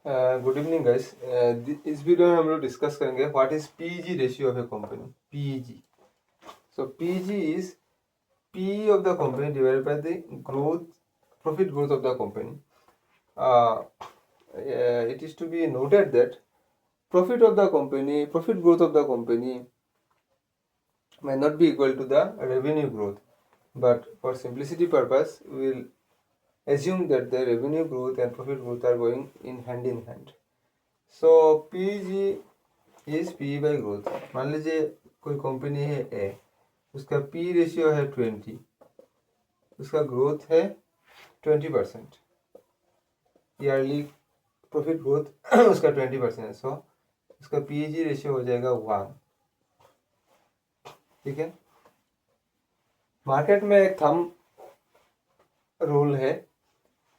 Good evening guys. इस video में हम लोग डिस्कस करेंगे what is PEG ratio of A company. PEG, so PEG is P of the company divided by the growth profit growth of the company. It is to be noted that profit growth of the company may not be equal to the revenue growth, but for simplicity purpose we will assume that the revenue growth and profit growth are going in hand. So PG is P by growth. मान लीजिए कोई company है ए, उसका P ratio है 20, उसका growth है 20%, yearly profit growth उसका 20%, सो उसका पीजी रेशियो हो जाएगा 1। ठीक है। मार्केट में एक थंब रूल है,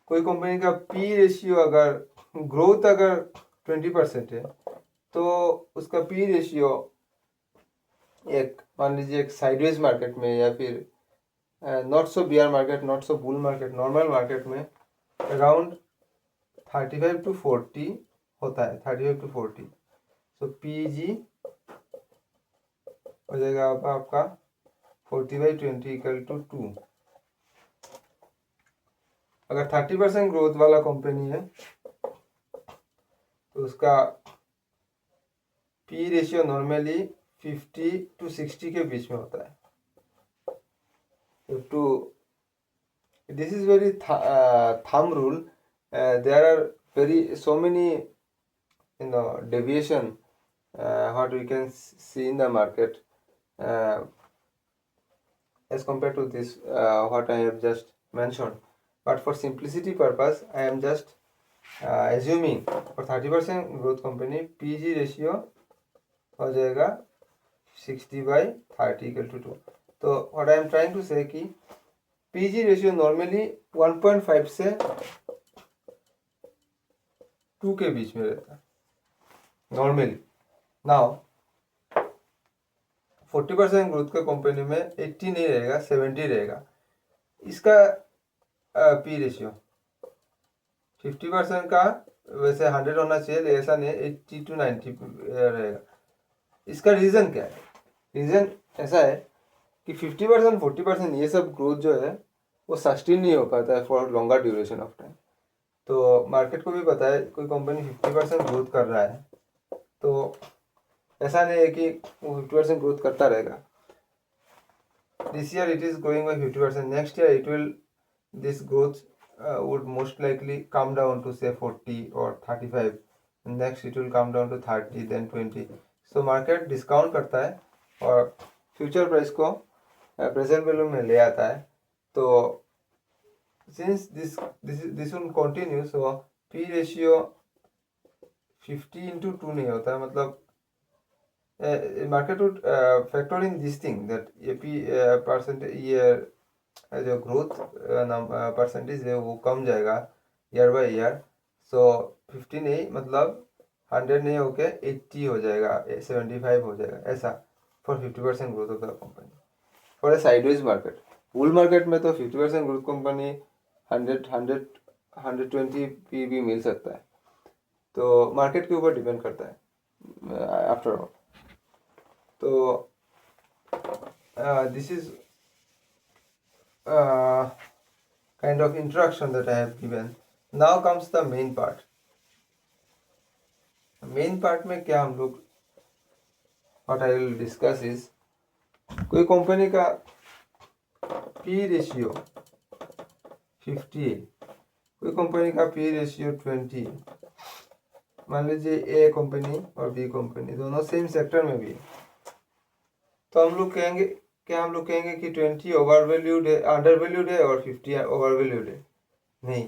कोई कंपनी का पी रेशियो अगर ग्रोथ अगर 20% है तो उसका पी रेशियो एक मान लीजिए एक साइडवेज मार्केट में या फिर not so beer market, not so bull market, normal market में अराउंड 35 to 40 होता है, 35 to 40। सो पीजी हो जाएगा आपका 40/20 इक्वल टू 2। अगर 30% ग्रोथ वाला कंपनी है तो उसका पी रेशियो नॉर्मली 50 to 60 के बीच में होता है। तो this is very thumb rule. There are so many deviation what we can see in the market as compared to this what I have just mentioned, but for simplicity purpose I am just assuming for 30% growth company PG ratio हो जाएगा 60/30 equal to 2। तो what I am trying to say कि PG ratio normally 1.5 से 2 के बीच में रहता है normally. Now 40% growth का कंपनी में 80 नहीं रहेगा, 70 रहेगा। इसका पी रेशियो 50% का वैसे 100 होना चाहिए, ऐसा नहीं, 80 to 90 रहेगा। इसका रीज़न क्या है? रीज़न ऐसा है कि 50% 40% ये सब ग्रोथ जो है वो सस्टेन नहीं हो पाता है for longer duration of time. तो मार्केट को भी पता है कोई कंपनी 50% ग्रोथ कर रहा है तो ऐसा नहीं है कि वो 50% ग्रोथ करता रहेगा। This year it is going by 50%, next year it will this growth would most likely come down to say 40 or 35, next it will come down to 30, then 20। so market discount करता है और future price को present value में ले आता है। तो since this will continue, so P ratio 50/2 नहीं होता है, मतलब market would factor in this thing that ये पी परसेंटेज, ये जो ग्रोथ परसेंटेज है वो कम जाएगा ईयर बाय ईयर। सो 50 नहीं, मतलब 100 नहीं होके 80 हो जाएगा, 75 हो जाएगा, ऐसा for 50% growth of the company for a sideways market. Bull market में तो 50% ग्रोथ कंपनी 120 पी भी मिल सकता है। तो मार्केट के ऊपर डिपेंड करता है आफ्टर ऑल। तो this is kind of introduction that I have given. Now comes the main part. Main part में क्या हम लोग what I will discuss is कोई कंपनी का पी रेशियो 50 है, कोई कंपनी का पी रेशियो 20 है। मान लीजिए ए कंपनी और बी कंपनी दोनों सेम सेक्टर में भी है, तो हम लोग कहेंगे कि 20 ओवर वैल्यूड है, अंडर वैल्यूड है और 50 ओवर वैल्यूड है? नहीं,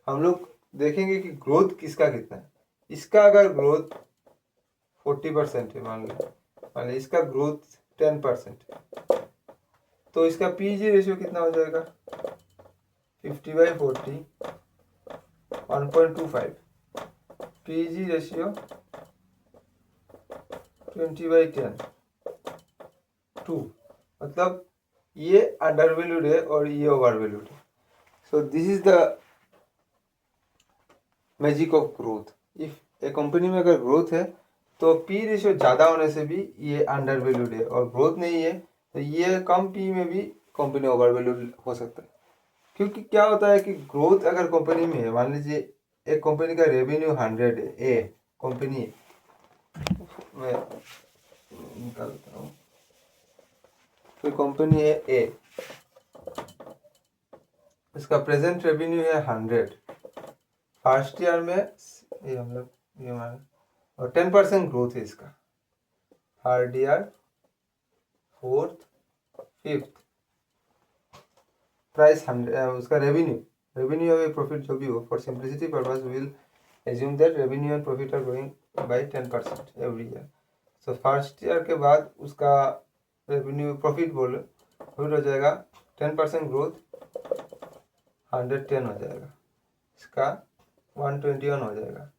हम लोग देखेंगे कि ग्रोथ किसका कितना है। इसका अगर ग्रोथ 40% है, मान लीजिए इसका ग्रोथ 10% है, तो इसका पीजी रेशियो कितना हो जाएगा? 50/40 1.25। पीजी रेशियो 20/10 2, मतलब ये अंडर वैल्यूड है और ये ओवर वैल्यूड है। So this is the magic of growth. If एक कंपनी में अगर ग्रोथ है तो पी रेशियो ज़्यादा होने से भी ये अंडर वैल्यूड है, और ग्रोथ नहीं है तो ये कम पी में भी कंपनी ओवर वैल्यूड हो सकता है। क्योंकि क्या होता है कि ग्रोथ अगर कंपनी में है, मान लीजिए एक कंपनी का रेवेन्यू 100 है, ए कंपनी है, मैं निकालता हूँ, कोई कंपनी है ए, इसका प्रेजेंट रेवेन्यू है 100, फर्स्ट ईयर में ये हम लोग ये मान, और 10% ग्रोथ है इसका, third year, fourth, fifth, price 100, उसका रेवेन्यू और प्रॉफिट जो भी हो, for simplicity purpose will assume that revenue and profit are growing by 10% every year. So first year के बाद उसका रेवेन्यू प्रॉफिट हो जाएगा 10% ग्रोथ, 110 हो जाएगा, इसका 121 हो जाएगा,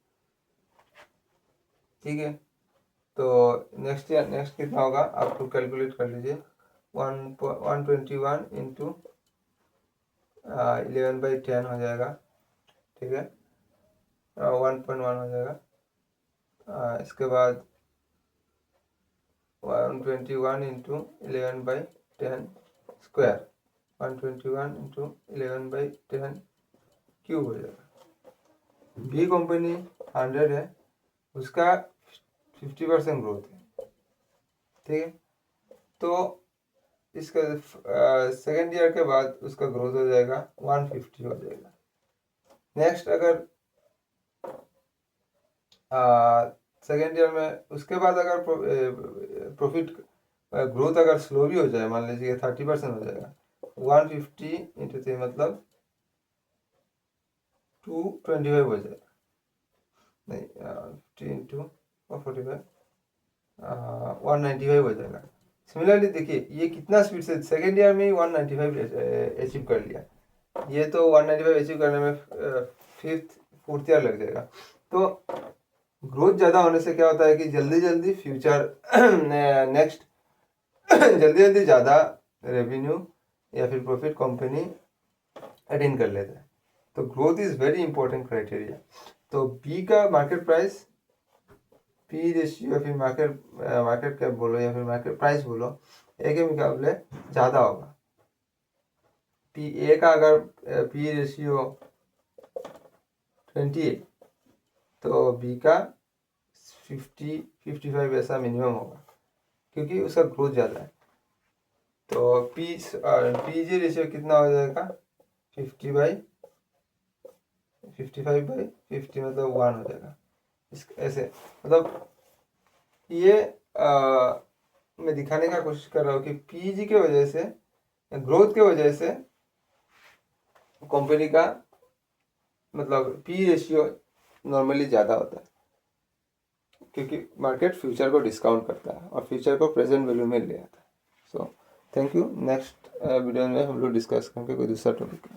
ठीक है। तो नेक्स्ट ईयर नेक्स्ट कितना होगा आप तो कैलकुलेट कर लीजिए, 121 इंटू 11/10 हो जाएगा, ठीक है, 1.1 हो जाएगा। इसके बाद 121 इंटू 11/10 स्क्वायर, 121 इंटू 11/10 क्यूब हो जाएगा। बी कंपनी 100 है, उसका 50% ग्रोथ है, ठीक है। तो इसका सेकेंड ईयर के बाद उसका ग्रोथ हो जाएगा 150 हो जाएगा। नेक्स्ट अगर सेकेंड ईयर में उसके बाद अगर प्रॉफिट ग्रोथ अगर स्लो भी हो जाए, मान लीजिए 30% हो जाएगा, 150 इंटू 3 मतलब 225 हो जाएगा, नहीं 50 इंटू 45 195 हो जाएगा। सिमिलरली देखिए ये कितना स्पीड से सेकेंड ईयर में ही 195 अचीव कर लिया, ये तो 195 अचीव करने में फोर्थ ईयर लग जाएगा। तो ग्रोथ ज़्यादा होने से क्या होता है कि जल्दी जल्दी फ्यूचर नेक्स्ट जल्दी जल्दी ज़्यादा रेवेन्यू या फिर प्रॉफिट कंपनी अटेन कर लेता है। तो growth is very important criteria. तो बी का मार्केट प्राइस, पी रेशियो या फिर मार्केट कैप बोलो या फिर मार्केट प्राइस बोलो, ए के मुकाबले ज़्यादा होगा। पी ए का अगर पी रेशियो 20 है तो बी का 50-55 ऐसा मिनिमम होगा, क्योंकि उसका ग्रोथ ज़्यादा है। तो पी जी रेशियो कितना हो जाएगा 55/50 मतलब 1 हो जाएगा। इस ऐसे मतलब ये मैं दिखाने का कोशिश कर रहा हूँ कि पीजी के वजह से, ग्रोथ के वजह से कंपनी का मतलब पी रेशियो नॉर्मली ज़्यादा होता है, क्योंकि मार्केट फ्यूचर को डिस्काउंट करता है और फ्यूचर को प्रेजेंट वैल्यू में ले आता है। So thank you. Next video में हम लोग डिस्कस करेंगे कोई दूसरा टॉपिक।